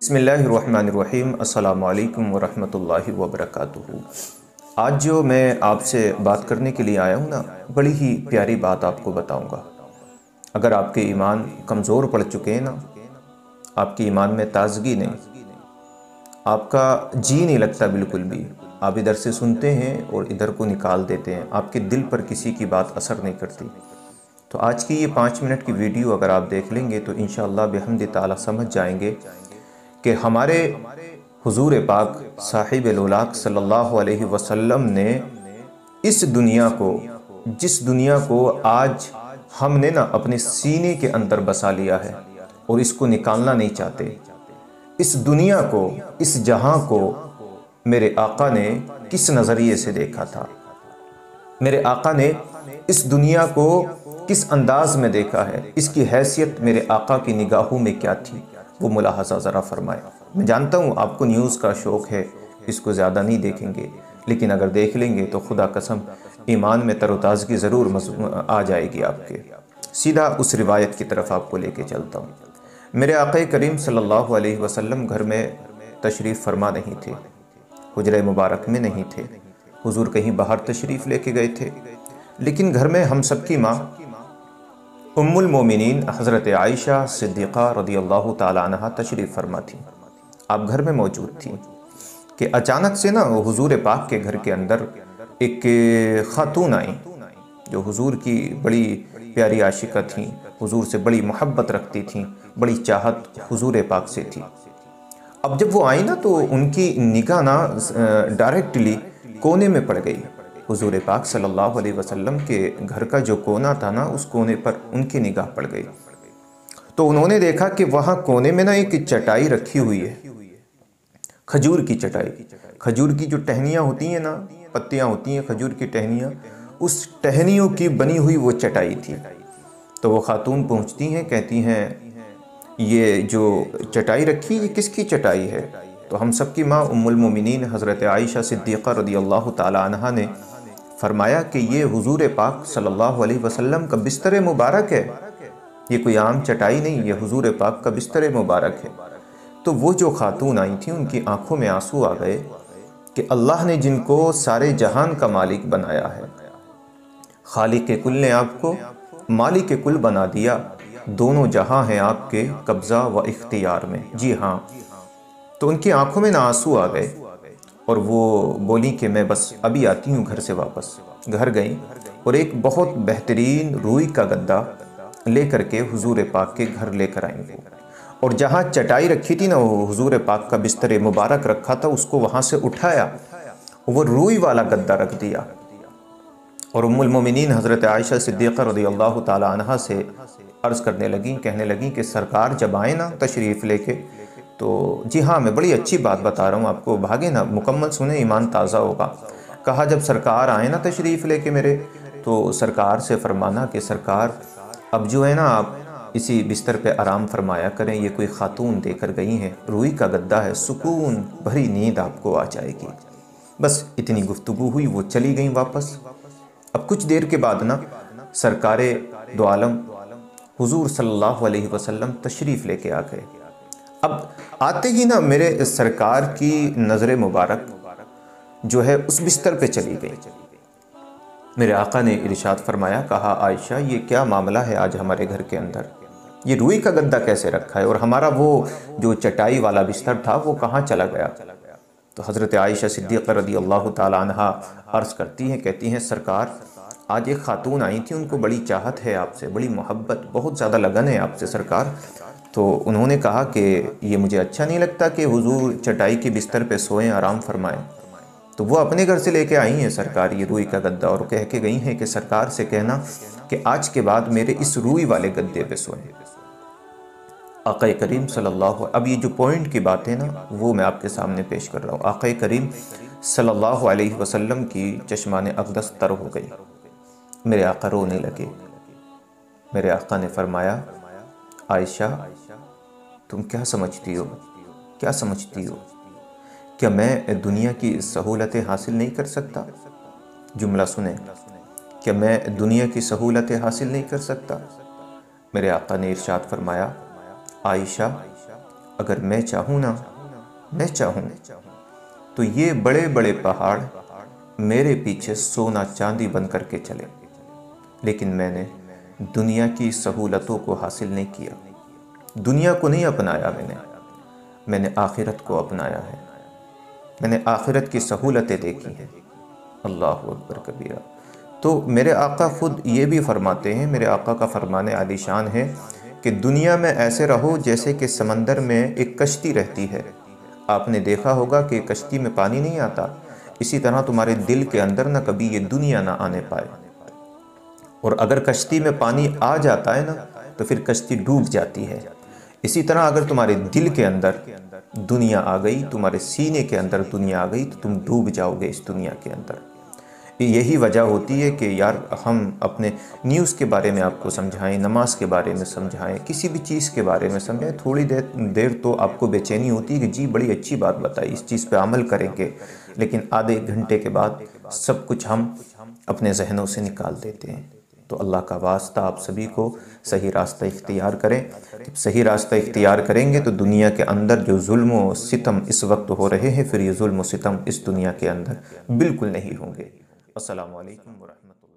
بسم اللہ الرحمن الرحیم۔ السلام علیکم ورحمۃ اللہ وبرکاتہ۔ آج جو میں آپ سے بات کرنے کے لیے آیا ہوں نا، بڑی ہی پیاری بات آپ کو بتاؤں گا۔ اگر آپ کے ایمان کمزور پڑ چکے ہیں نا، آپ کے ایمان میں تازگی نہیں، آپ کا جی نہیں لگتا بالکل بھی، آپ ادھر سے سنتے ہیں اور ادھر کو نکال دیتے ہیں، آپ کے دل پر کسی کی بات اثر نہیں کرتی، تو آج کی یہ 5 منٹ کی ویڈیو اگر آپ دیکھ لیں گے تو انشاءاللہ بحمد تعالی سمجھ جائیں گے کہ ہمارے حضور پاک صاحب الاولاق صلی اللہ علیہ وسلم نے اس دنیا کو، جس دنیا کو آج ہم نے نا اپنے سینے کے اندر بسا لیا ہے اور اس کو نکالنا نہیں چاہتے، اس دنیا کو، اس جہاں کو میرے آقا نے کس نظریے سے دیکھا تھا، میرے آقا نے اس دنیا کو کس انداز میں دیکھا ہے، اس کی حیثیت میرے آقا کی نگاہوں میں کیا تھی، وہ ملاحظہ ذرا فرمائے۔ میں جانتا ہوں آپ کو نیوز کا شوق ہے، اس کو زیادہ نہیں دیکھیں گے، لیکن اگر دیکھ لیں گے تو خدا قسم ایمان میں تر و تازگی ضرور آ جائے گی آپ کے۔ سیدھا اس روایت کی طرف آپ کو لے کے چلتا ہوں۔ میرے آقا کریم صلی اللہ علیہ وسلم گھر میں تشریف فرما نہیں تھے، حجرہ مبارک میں نہیں تھے، حضور کہیں باہر تشریف لے کے گئے تھے، لیکن گھر میں ہم سب کی ماں ام المومنین حضرت عائشہ صدیقہ رضی اللہ تعالی عنہ تشریف فرما تھی، آپ گھر میں موجود تھی کہ اچانک سے نا حضور پاک کے گھر کے اندر ایک خاتون آئیں جو حضور کی بڑی پیاری عاشقہ تھیں، حضور سے بڑی محبت رکھتی تھیں، بڑی چاہت حضور پاک سے تھی۔ اب جب وہ آئیں نا تو ان کی نگاہ نا ڈائریکٹلی کونے میں پڑ گئی، حضور پاک صلی اللہ علیہ وسلم کے گھر کا جو کونا تھا نا، اس کونے پر ان کی نگاہ پڑ گئی، تو انہوں نے دیکھا کہ وہاں کونے میں نا ایک چٹائی رکھی ہوئی ہے، کھجور کی چٹائی، کھجور کی جو ٹہنیاں ہوتی ہیں نا، پتیاں ہوتی ہیں کھجور کی ٹہنیاں، اس ٹہنیوں کی بنی ہوئی وہ چٹائی تھی۔ تو وہ خاتون پہنچتی ہیں، کہتی ہیں یہ جو چٹائی رکھی یہ کس کی چٹائی ہے؟ تو ہم سب کی ماں ام المومنین حضرت عائشہ صدیقہ رضی اللہ تعالی عنہا نے فرمایا کہ یہ حضور پاک صلی اللہ علیہ وسلم کا بستر مبارک ہے، یہ کوئی عام چٹائی نہیں، یہ حضور پاک کا بستر مبارک ہے۔ تو وہ جو خاتون آئی تھیں ان کی آنکھوں میں آنسو آ گئے کہ اللہ نے جن کو سارے جہان کا مالک بنایا ہے، خالق کل نے آپ کو مالک کل بنا دیا، دونوں جہاں ہیں آپ کے قبضہ و اختیار میں، جی ہاں۔ تو ان کی آنکھوں میں آنسو آ گئے اور وہ بولی کہ میں بس ابھی آتی ہوں گھر سے واپس۔ گھر گئیں اور ایک بہت بہترین روئی کا گدا لے کر کے حضور پاک کے گھر لے کر آئیں وہ، اور جہاں چٹائی رکھی تھی نا، وہ حضور پاک کا بستر مبارک رکھا تھا، اس کو وہاں سے اٹھایا، وہ روئی والا گدا رکھ دیا، اور ام المومنین حضرت عائشہ صدیقہ رضی اللہ تعالی عنہ سے عرض کرنے لگیں، کہنے لگیں کہ سرکار جب آئیں نا تشریف لے کے تو جی ہاں میں بڑی اچھی بات بتا رہا ہوں آپ کو، بھاگے نا مکمل سنیں، ایمان تازہ ہوگا۔ کہا جب سرکار آئیں نا تشریف لے کے میرے، تو سرکار سے فرمانا کہ سرکار اب جو ہے نا آپ اسی بستر پہ آرام فرمایا کریں، یہ کوئی خاتون دے کر گئی ہیں، روئی کا گدا ہے، سکون بھری نیند آپ کو آ جائے گی۔ بس اتنی گفتگو ہوئی، وہ چلی گئیں واپس۔ اب کچھ دیر کے بعد نا سرکار دو عالم حضور صلی اللہ علیہ وسلم تشریف لے کے آ گئے۔ اب آتے ہی نا میرے سرکار کی نظر مبارک جو ہے اس بستر پہ چلی گئی۔ میرے آقا نے ارشاد فرمایا، کہا عائشہ یہ کیا معاملہ ہے آج ہمارے گھر کے اندر، یہ روئی کا گدا کیسے رکھا ہے، اور ہمارا وہ جو چٹائی والا بستر تھا وہ کہاں چلا گیا؟ تو حضرت عائشہ صدیقہ رضی اللہ تعالی عنہ عرض کرتی ہیں، کہتی ہیں سرکار آج ایک خاتون آئی تھی، ان کو بڑی چاہت ہے آپ سے، بڑی محبت، بہت زیادہ لگن ہے آپ سے سرکار، تو انہوں نے کہا کہ یہ مجھے اچھا نہیں لگتا کہ حضور چٹائی کے بستر پہ سوئیں، آرام فرمائیں، تو وہ اپنے گھر سے لے کے آئی ہیں سرکار یہ روئی کا گدا، اور کہہ کے گئی ہیں کہ سرکار سے کہنا کہ آج کے بعد میرے اس روئی والے گدے پہ سوئیں۔ آقا کریم صلی اللہ، اب یہ جو پوائنٹ کی بات ہے نا وہ میں آپ کے سامنے پیش کر رہا ہوں۔ آقا کریم صلی اللہ علیہ وسلم کی چشمان اقدس تر ہو گئی، میرے آقا رونے لگے۔ میرے آقا نے فرمایا عائشہ تم کیا سمجھتی ہو، کیا سمجھتی ہو، کیا میں دنیا کی سہولتیں حاصل نہیں کر سکتا؟ جملہ سنیں، کیا میں دنیا کی سہولتیں حاصل نہیں کر سکتا؟ میرے آقا نے ارشاد فرمایا عائشہ اگر میں چاہوں نا، میں چاہوں تو یہ بڑے بڑے پہاڑ میرے پیچھے سونا چاندی بن کر کے چلے، لیکن میں نے دنیا کی سہولتوں کو حاصل نہیں کیا، دنیا کو نہیں اپنایا، میں نے آخرت کو اپنایا ہے، میں نے آخرت کی سہولتیں دیکھی ہیں۔ اللہ اکبر کبیرہ۔ تو میرے آقا خود یہ بھی فرماتے ہیں، میرے آقا کا فرمان عالی شان ہے کہ دنیا میں ایسے رہو جیسے کہ سمندر میں ایک کشتی رہتی ہے۔ آپ نے دیکھا ہوگا کہ کشتی میں پانی نہیں آتا، اسی طرح تمہارے دل کے اندر نہ کبھی یہ دنیا نہ آنے پائے، اور اگر کشتی میں پانی آ جاتا ہے نا تو پھر کشتی ڈوب جاتی ہے۔ اسی طرح اگر تمہارے دل کے اندر دنیا آ گئی، تمہارے سینے کے اندر دنیا آ گئی تو تم ڈوب جاؤ گے اس دنیا کے اندر۔ یہی وجہ ہوتی ہے کہ یار ہم اپنے نیوز کے بارے میں آپ کو سمجھائیں، نماز کے بارے میں سمجھائیں، کسی بھی چیز کے بارے میں سمجھائیں، تھوڑی دیر تو آپ کو بے چینی ہوتی ہے کہ جی بڑی اچھی بات بتائی، اس چیز پہ عمل کریں گے، لیکن آدھے ایک گھنٹے کے بعد سب کچھ ہم اپنے ذہنوں سے نکال دیتے ہیں۔ تو اللہ کا واسطہ آپ سبھی کو صحیح راستہ اختیار کریں۔ جب صحیح راستہ اختیار کریں گے تو دنیا کے اندر جو ظلم و ستم اس وقت ہو رہے ہیں، پھر یہ ظلم و ستم اس دنیا کے اندر بالکل نہیں ہوں گے۔ السلام علیکم ورحمۃ اللہ۔